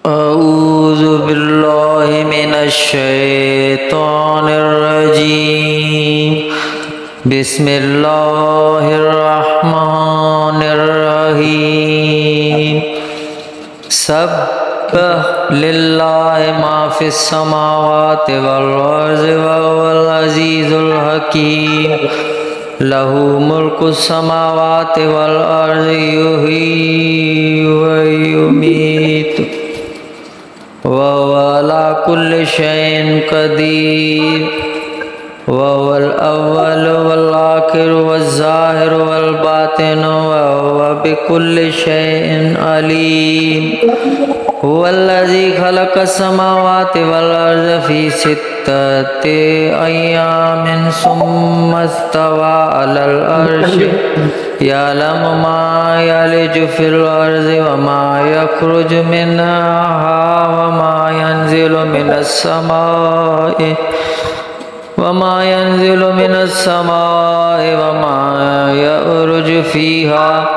أعوذ بالله من الشيطان الرجيم بسم الله الرحمن الرحيم سبح لله ما في السماوات والأرض وهو العزيز الحكيم له ملك السماوات والأرض يحيي ويميت وهو على كل شيء قدير وهو الأول والآخر والظاهر والباطن وهو بكل شيء عليم هو الذي خلق السماوات والأرض في 6 أيام ثم استوى على العرش يعلم ما يلج في الأرض وما يخرج منها وما ينزل من السماء وما يعرج فيها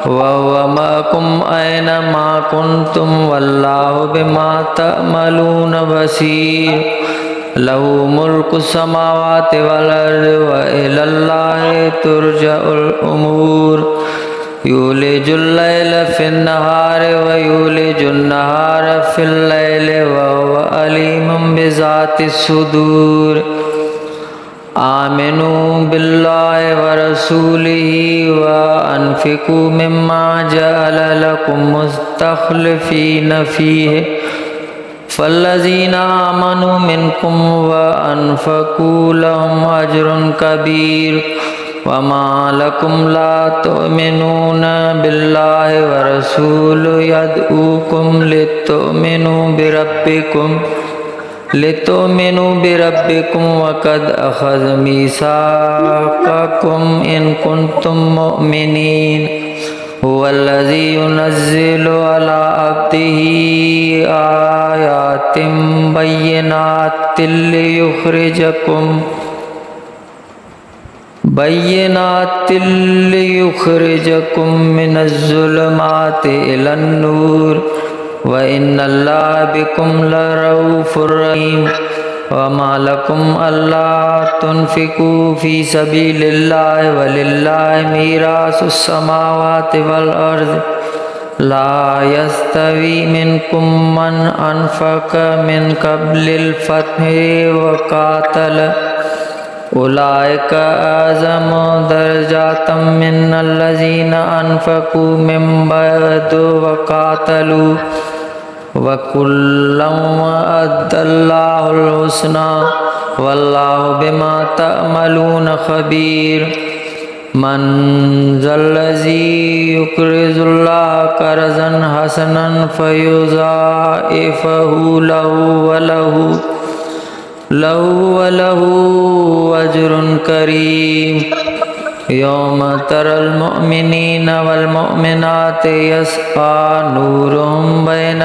وهو معكم أينما كنتم والله بما تعملون بصير له ملك السماوات والأرض وإلى الله ترجع الأمور يولج الليل في النهار ويولج النهار في الليل وهو عليم بذات الصدور آمنوا بالله ورسوله وأنفقوا مما جعل لكم مستخلفين فيه فالذين آمنوا منكم وأنفقوا لهم أجر كبير وما لكم لا تؤمنون بالله ورسوله يدعوكم لتؤمنوا بربكم وقد أخذ ميثاقكم إن كنتم مؤمنين هو الذي ينزل على عبده آيات بينات ليخرجكم من الظلمات إلى النور وإن الله بكم لرؤوف رحيم وما لكم ألا تنفقوا في سبيل الله ولله ميراث السماوات والأرض لا يستوي منكم من أنفق من قبل الفتح وقاتل أولئك أعظم درجات من الذين أنفقوا من بعد وقاتلوا وكلا وعد الله الحسنى والله بما تعملون خبير من ذا الذي يقرض الله قرضا حسنا فيضاعفه له وله أجر كريم يوم ترى المؤمنين والمؤمنات يسعى نورهم بين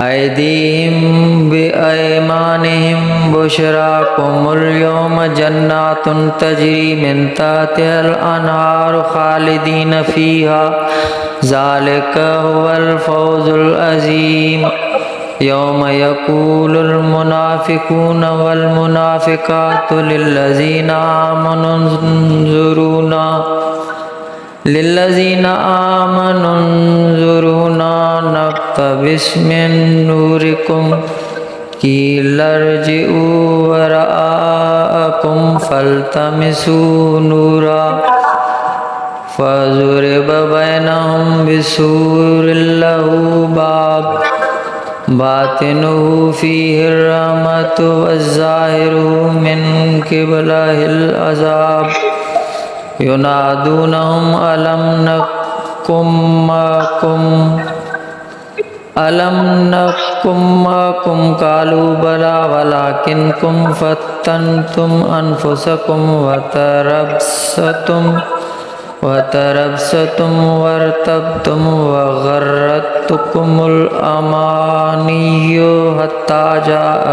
أيديهم بأيمانهم بشراكم اليوم جنات تجري من تحتها الأنهار خالدين فيها ذلك هو الفوز العظيم يوم يقول المنافقون والمنافقات للذين آمنوا انظرونا نقتبس من نوركم قيل ارجعوا وراءكم فالتمسوا نورا فضرب بينهم بسور له باب باطنه فيه الرحمة والظاهره من قبله العذاب ينادونهم ألم نكن معكم قالوا بلى ولكنكم فتنتم أنفسكم وتربصتم وارتبتم وغرتكم الأماني حتى جاء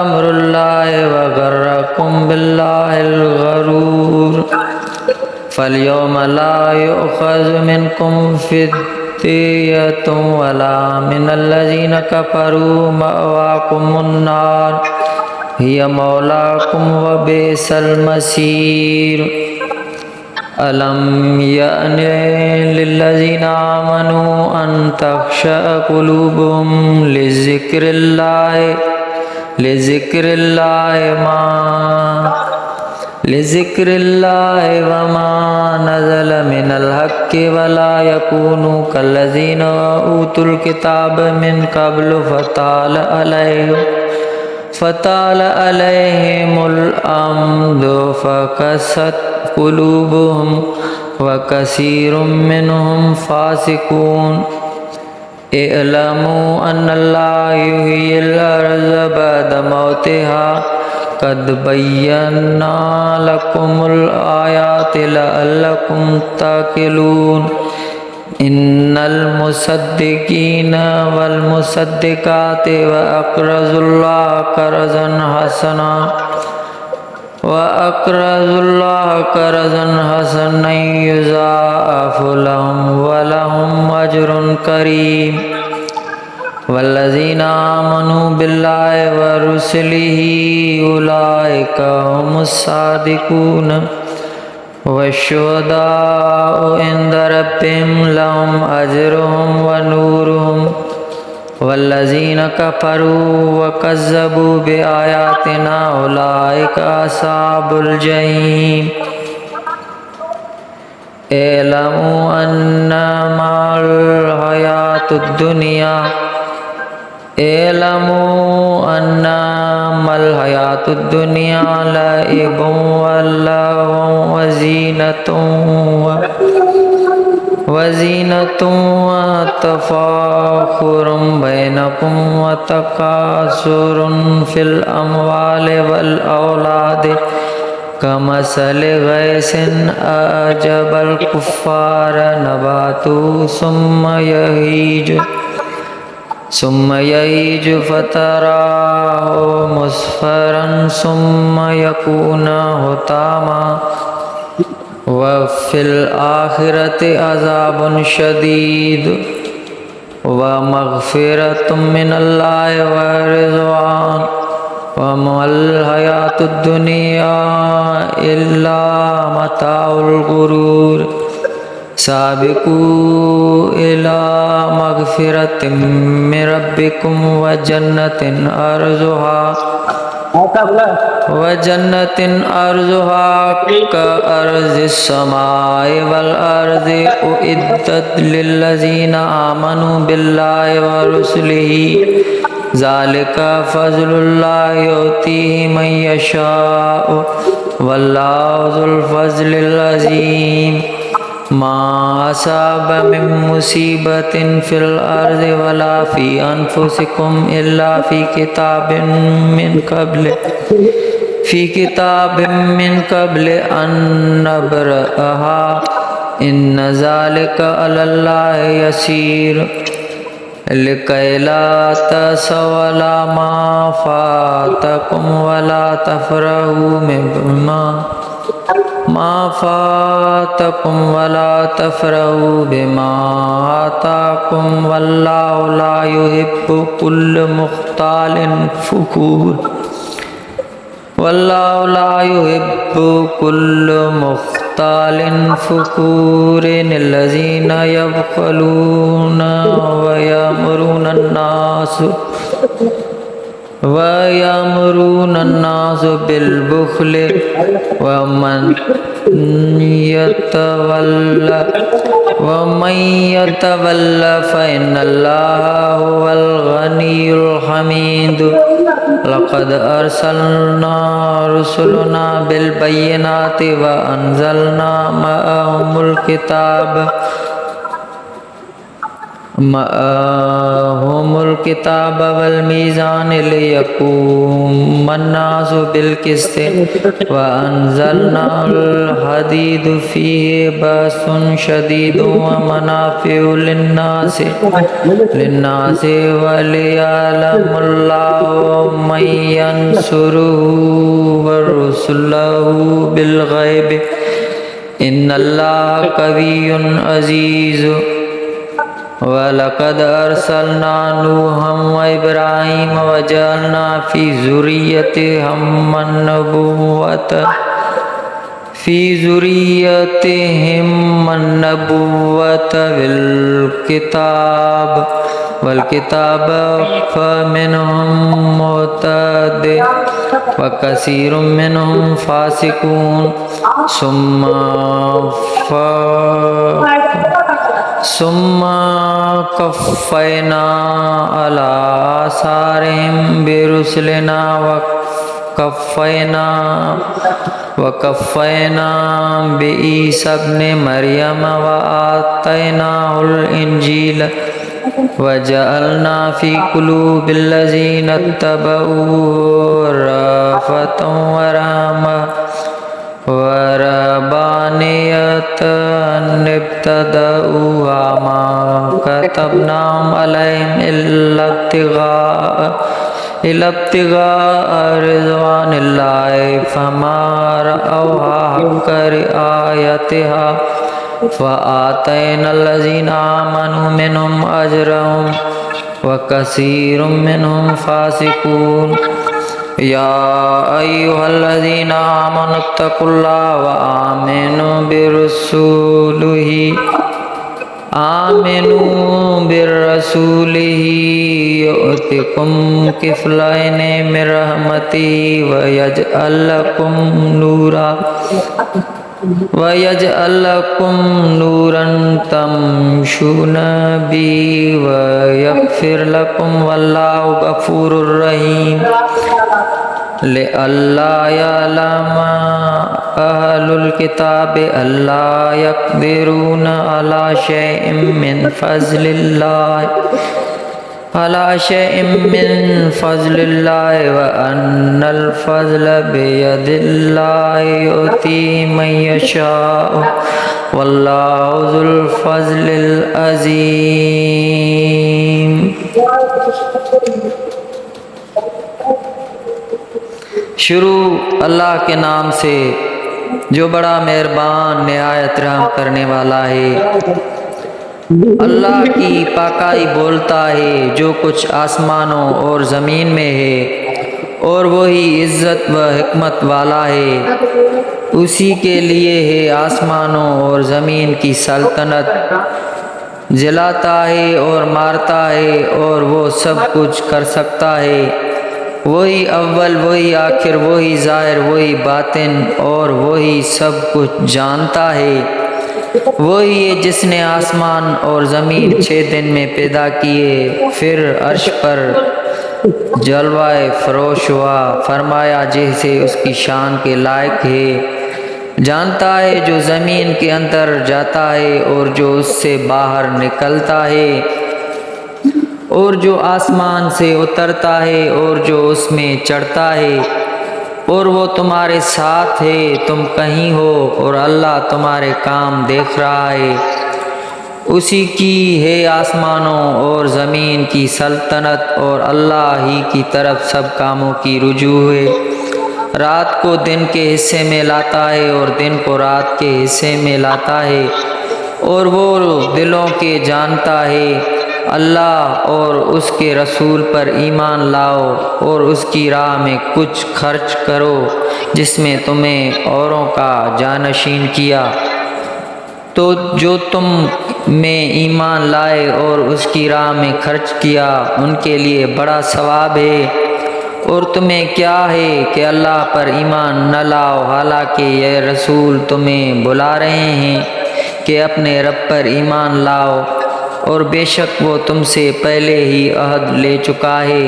أمر الله وغركم بالله الغرور فَالْيَوْمَ لَا يُؤْخَذُ مِنْكُمْ فِدْيَةٌ وَلَا مِنَ الَّذِينَ كَفَرُوا مَأْوَاكُمُ النَّارُ هِيَ مَوْلَاكُمْ وَبِئْسَ الْمَصِيرُ أَلَمْ يَأْنِ لِلَّذِينَ آمَنُوا أَن تَخْشَعَ قُلُوبُهُمْ لذكر الله وما نزل من الحق ولا يكونوا كالذين أوتوا الكتاب من قبل فطال عليهم الأمد فقست قلوبهم وكثير منهم فاسقون اعلموا أن الله يحيي الأرض بعد موتها قد بينا لكم الآيات لعلكم تعقلون إن المصدقين والمصدقات وأقرضوا الله قرضا حسنا يضاعف لهم ولهم أجر كريم والذين آمنوا بالله ورسله أولئك هم الصادقون والشهداء عند ربهم لهم أجرهم ونورهم والذين كفروا وكذبوا بآياتنا أولئك أصحاب الجحيم اعلموا أنما الحياة الدنيا لعب ولهو وزينة وتفاخر بينكم وتكاثر في الأموال والأولاد كمثل غيث أعجب الكفار نباته ثم يهيج فتراه مصفرا ثم يكون حطاما وفي الآخرة عذاب شديد ومغفرة من الله ورضوان وما الحياة الدنيا إلا متاع الغرور سابقوا إلى مغفرة من ربكم وجنة أرضها كأرض السماء والأرض أعدت للذين آمنوا بالله ورسله ذلك فضل الله يؤتيه من يشاء والله ذو الفضل العظيم ما أصاب من مصيبة في الأرض ولا في أنفسكم إلا في كتاب من قبل أن نبرأها إن ذلك على الله يسير لكي لا تأسوا على ما فاتكم ولا تفرحوا بما آتاكم والله لا يحب كل مختال فخور الذين يبخلون ويأمرون الناس بالبخل ومن يتولى فإن الله هو الغني الحميد لقد أرسلنا رسلنا بالبينات وأنزلنا معهم الكتاب والميزان ليقوم الناس بالقسط وأنزلنا الحديد فيه بأس شديد ومنافع للناس وليعلم الله من ينصره ورسله بالغيب ان اللہ قوی عزیز وَلَقَدْ أَرْسَلْنَا نُوحًا وَإِبْرَاهِيمَ وَجَعَلْنَا فِي ذُرِّيَّتِهِمَ النُّبُوَّةَ وَالْكِتَابَ فَمِنْهُم مُّهْتَدٍ وَكَثِيرٌ مِّنْهُمْ فَاسِقُونَ ثم قفينا على آثارهم برسلنا وقفينا بعيسى ابن مريم وآتيناه الإنجيل وجعلنا في قلوب الذين اتبعوه رأفة ورهبانية أن ابتدأوها ما كتبناهم عليهم إلا ابتغاء رضوان الله فما رأوها حق رعايتها فآتينا الذين آمنوا منهم أجرهم وكثير منهم فاسقون يا أيها الذين آمنوا اتقوا الله وآمنوا برسوله يؤتكم كفلين من رحمته ويجعل لكم نورا تمشون به ويغفر لكم والله غفور رحيم لئلا يعلم أهل الكتاب ألا يقدرون على شيء من فضل الله وأن الفضل بيد الله يؤتيه من يشاء والله ذو الفضل العظيم. شروع اللہ کے نام سے جو بڑا مہربان نہایت رحم کرنے والا ہے. اللہ کی پاکائی بولتا ہے جو کچھ آسمانوں اور زمین میں ہے اور وہی عزت و حکمت والا ہے. اسی کے لیے ہے آسمانوں اور زمین کی سلطنت. جلاتا ہے اور مارتا ہے اور وہ سب کچھ کر سکتا ہے. وہی اول وہی آخر وہی ظاہر وہی باطن اور وہی سب کچھ جانتا ہے. وہی ہے جس نے آسمان اور زمین 6 دن میں پیدا کیے پھر عرش پر جلوائے فروش ہوا. فرمایا جیسے اس کی شان کے لائق ہے. جانتا ہے جو زمین کے اندر جاتا ہے اور جو اس سے باہر نکلتا ہے اور جو آسمان سے اترتا ہے اور جو اس میں چڑھتا ہے اور وہ تمہارے ساتھ ہے تم کہیں ہو اور اللہ تمہارے کام دیکھ رہا ہے. اسی کی ہے آسمانوں اور زمین کی سلطنت اور اللہ ہی کی طرف سب کاموں کی رجوع ہے. رات کو دن کے حصے میں لاتا ہے اور دن کو رات کے حصے میں لاتا ہے اور وہ دلوں کے جانتا ہے. اللہ اور اس کے رسول پر ایمان لاؤ اور اس کی راہ میں کچھ خرچ کرو جس میں تمہیں اوروں کا جانشین کیا. تو جو تم میں ایمان لائے اور اس کی راہ میں خرچ کیا ان کے لیے بڑا ثواب ہے. اور تمہیں کیا ہے کہ اللہ پر ایمان نہ لاؤ حالانکہ یہ رسول تمہیں بلا رہے ہیں کہ اپنے رب پر ایمان لاؤ اور بے شک وہ تم سے پہلے ہی عہد لے چکا ہے.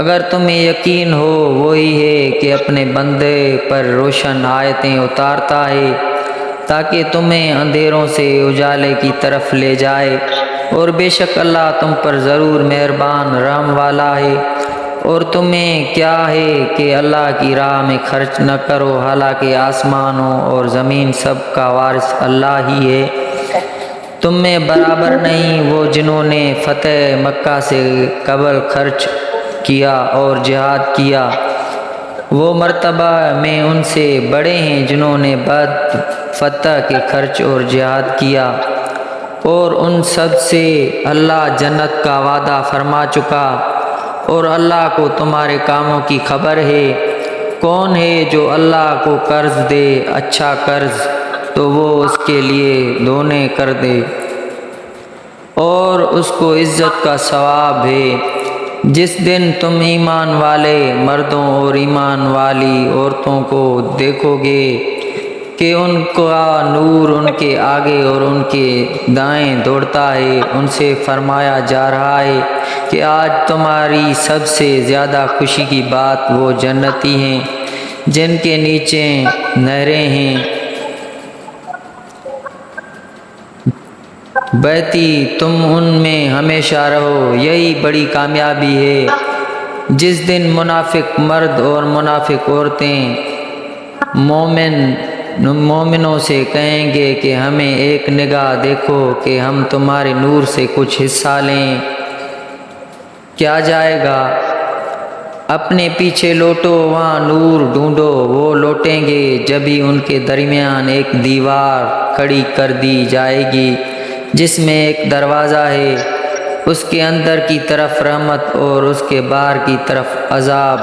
اگر تمہیں یقین ہو وہی ہے کہ اپنے بندے پر روشن آیتیں اتارتا ہے تاکہ تمہیں اندھیروں سے اجالے کی طرف لے جائے. اور بے شک اللہ تم پر ضرور مہربان رحم والا ہے. اور تمہیں کیا ہے کہ اللہ کی راہ میں خرچ نہ کرو حالانکہ آسمانوں اور زمین سب کا وارث اللہ ہی ہے. تم میں برابر نہیں وہ جنہوں نے فتح مکہ سے قبل خرچ کیا اور جہاد کیا. وہ مرتبہ میں ان سے بڑے ہیں جنہوں نے بعد فتح کے خرچ اور جہاد کیا، اور ان سب سے اللہ جنت کا وعدہ فرما چکا، اور اللہ کو تمہارے کاموں کی خبر ہے۔ کون ہے جو اللہ کو قرض دے اچھا قرض تو وہ اس کے لیے دونے کر دے، اور اس کو عزت کا ثواب ہے۔ جس دن تم ایمان والے مردوں اور ایمان والی عورتوں کو دیکھو گے کہ ان کا نور ان کے آگے اور ان کے دائیں دوڑتا ہے، ان سے فرمایا جا رہا ہے کہ آج تمہاری سب سے زیادہ خوشی کی بات وہ جنتی ہیں جن کے نیچے نہریں ہیں بہتی، تم ان میں ہمیشہ رہو، یہی بڑی کامیابی ہے۔ جس دن منافق مرد اور منافق عورتیں مومنوں سے کہیں گے کہ ہمیں ایک نگاہ دیکھو کہ ہم تمہارے نور سے کچھ حصہ لیں، کیا جائے گا؟ اپنے پیچھے لوٹو، وہاں نور ڈھونڈو۔ وہ لوٹیں گے جبھی ان کے درمیان ایک دیوار کھڑی کر دی جائے گی جس میں ایک دروازہ ہے، اس کے اندر کی طرف رحمت اور اس کے باہر کی طرف عذاب۔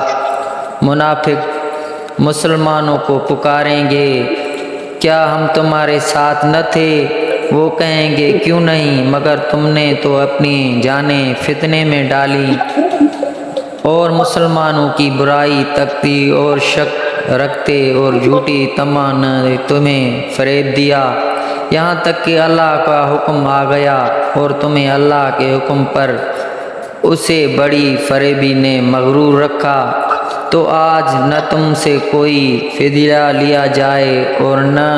منافق مسلمانوں کو پکاریں گے، کیا ہم تمہارے ساتھ نہ تھے؟ وہ کہیں گے کیوں نہیں، مگر تم نے تو اپنی جانیں فتنے میں ڈالی اور مسلمانوں کی برائی تکتی اور شک رکھتے اور جھوٹی تمنا نے تمہیں فریب دیا، یہاں تک کہ اللہ کا حکم آ گیا اور تمہیں اللہ کے حکم پر اسے بڑی فریبی نے مغرور رکھا۔ تو آج نہ تم سے کوئی فدیہ لیا جائے اور نہ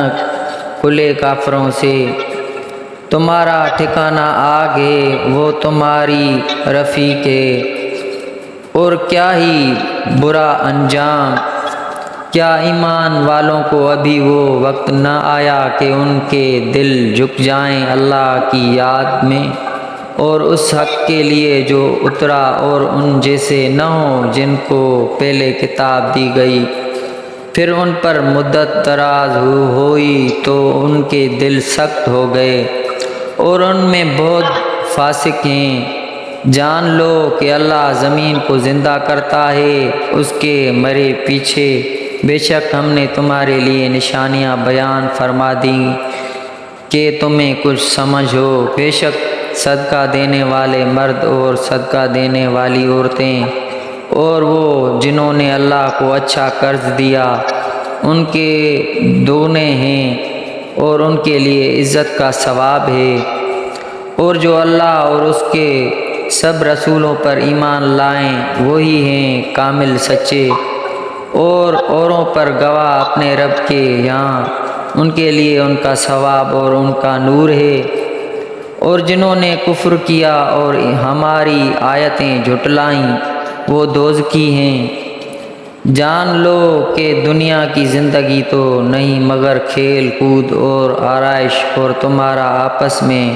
کھلے کافروں سے، تمہارا ٹھکانہ آگ ہے، وہ تمہاری رفیق ہے، اور کیا ہی برا انجام۔ کیا ایمان والوں کو ابھی وہ وقت نہ آیا کہ ان کے دل جھک جائیں اللہ کی یاد میں اور اس حق کے لیے جو اترا، اور ان جیسے نہ ہوں جن کو پہلے کتاب دی گئی، پھر ان پر مدت دراز ہوئی تو ان کے دل سخت ہو گئے اور ان میں بہت فاسق ہیں۔ جان لو کہ اللہ زمین کو زندہ کرتا ہے اس کے مرے پیچھے، بے شک ہم نے تمہارے لیے نشانیاں بیان فرما دیں کہ تمہیں کچھ سمجھ ہو۔ بے شک صدقہ دینے والے مرد اور صدقہ دینے والی عورتیں اور وہ جنہوں نے اللہ کو اچھا قرض دیا ان کے دونے ہیں اور ان کے لیے عزت کا ثواب ہے۔ اور جو اللہ اور اس کے سب رسولوں پر ایمان لائیں وہی ہیں کامل سچے، اور اوروں پر گواہ اپنے رب کے یہاں، ان کے لیے ان کا ثواب اور ان کا نور ہے۔ اور جنہوں نے کفر کیا اور ہماری آیتیں جھٹلائیں وہ دوزخی ہیں۔ جان لو کہ دنیا کی زندگی تو نہیں مگر کھیل کود اور آرائش، اور تمہارا آپس میں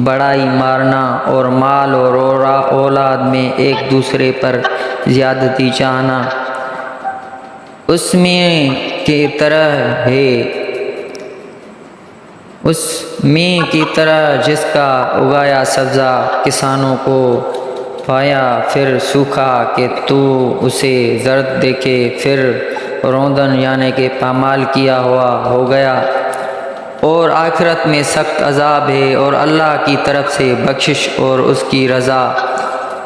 بڑائی مارنا اور مال اور اولاد میں ایک دوسرے پر زیادتی چاہنا، اس میں کی طرح جس کا اگایا سبزہ کسانوں کو پایا پھر سوکھا کہ تو اسے زرد دیکھے پھر روندن یعنی کہ پامال کیا ہوا ہو گیا، اور آخرت میں سخت عذاب ہے اور اللہ کی طرف سے بخشش اور اس کی رضا،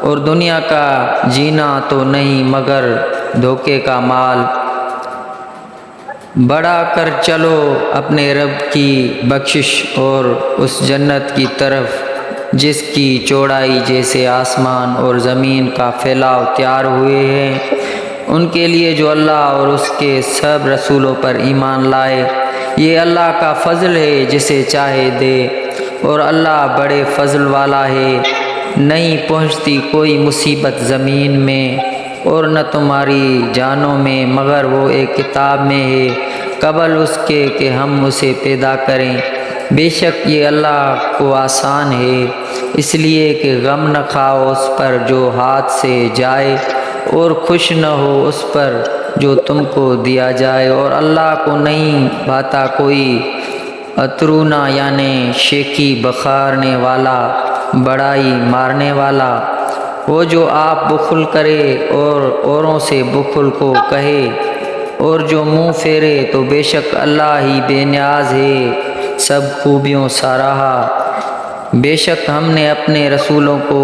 اور دنیا کا جینا تو نہیں مگر دھوکے کا مال۔ بڑھا کر چلو اپنے رب کی بخشش اور اس جنت کی طرف جس کی چوڑائی جیسے آسمان اور زمین کا پھیلاؤ تیار ہوئے ہیں، ان کے لیے جو اللہ اور اس کے سب رسولوں پر ایمان لائے۔ یہ اللہ کا فضل ہے جسے چاہے دے، اور اللہ بڑے فضل والا ہے۔ نہیں پہنچتی کوئی مصیبت زمین میں اور نہ تمہاری جانوں میں مگر وہ ایک کتاب میں ہے قبل اس کے کہ ہم اسے پیدا کریں۔ بے شک یہ اللہ کو آسان ہے، اس لیے کہ غم نہ کھاؤ اس پر جو ہاتھ سے جائے اور خوش نہ ہو اس پر جو تم کو دیا جائے، اور اللہ کو نہیں بھاتا کوئی اترونا یعنی شیخی بخارنے والا، بڑائی مارنے والا، وہ جو آپ بخل کرے اور اوروں سے بخل کو کہے، اور جو منہ پھیرے، تو بے شک اللہ ہی بے نیاز ہے، سب خوبیوں سراہا۔ بے شک ہم نے اپنے رسولوں کو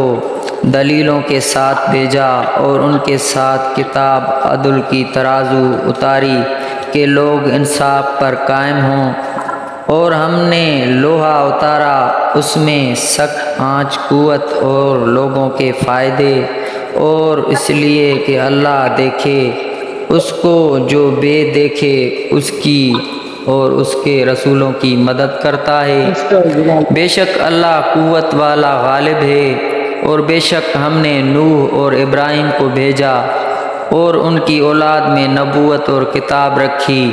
دلیلوں کے ساتھ بھیجا اور ان کے ساتھ کتاب عدل کی ترازو اتاری کہ لوگ انصاف پر قائم ہوں، اور ہم نے لوہا اتارا، اس میں سخت آنچ قوت اور لوگوں کے فائدے، اور اس لیے کہ اللہ دیکھے اس کو جو بے دیکھے اس کی اور اس کے رسولوں کی مدد کرتا ہے۔ بے شک اللہ قوت والا غالب ہے، اور بے شک ہم نے نوح اور ابراہیم کو بھیجا اور ان کی اولاد میں نبوت اور کتاب رکھی،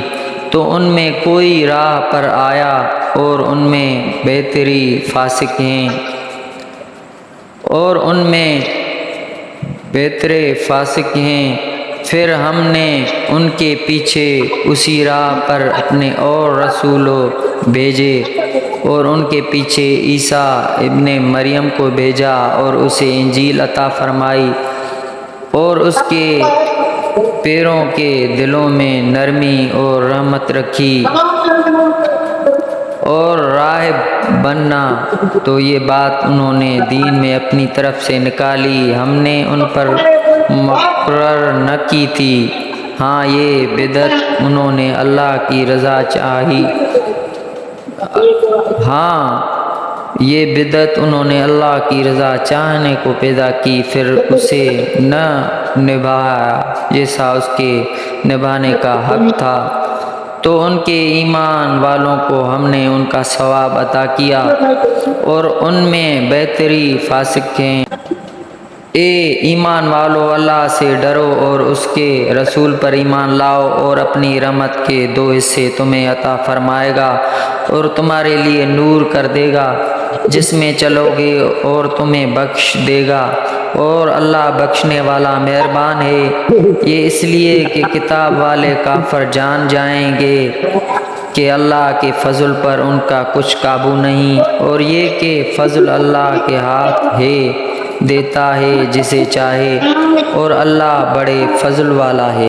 تو ان میں کوئی راہ پر آیا اور ان میں بہتری فاسق ہیں، اور ان میں بہترے فاسق ہیں۔ پھر ہم نے ان کے پیچھے اسی راہ پر اپنے اور رسولوں بھیجے، اور ان کے پیچھے عیسیٰ ابن مریم کو بھیجا اور اسے انجیل عطا فرمائی، اور اس کے پیروں کے دلوں میں نرمی اور رحمت رکھی، اور راہب بننا، تو یہ بات انہوں نے دین میں اپنی طرف سے نکالی، ہم نے ان پر مقرر نہ کی تھی۔ ہاں یہ بدعت انہوں نے اللہ کی رضا چاہی، یہ بدعت انہوں نے اللہ کی رضا چاہنے کو پیدا کی، پھر اسے نہ نبھایا جیسا اس کے نبھانے کا حق تھا، تو ان کے ایمان والوں کو ہم نے ان کا ثواب عطا کیا، اور ان میں بہتری فاسق ہیں۔ اے ایمان والو، اللہ سے ڈرو اور اس کے رسول پر ایمان لاؤ، اور اپنی رحمت کے 2 حصے تمہیں عطا فرمائے گا، اور تمہارے لیے نور کر دے گا جس میں چلو گے، اور تمہیں بخش دے گا، اور اللہ بخشنے والا مہربان ہے۔ یہ اس لیے کہ کتاب والے کافر جان جائیں گے کہ اللہ کے فضل پر ان کا کچھ قابو نہیں، اور یہ کہ فضل اللہ کے ہاتھ ہے، دیتا ہے جسے چاہے، اور اللہ بڑے فضل والا ہے۔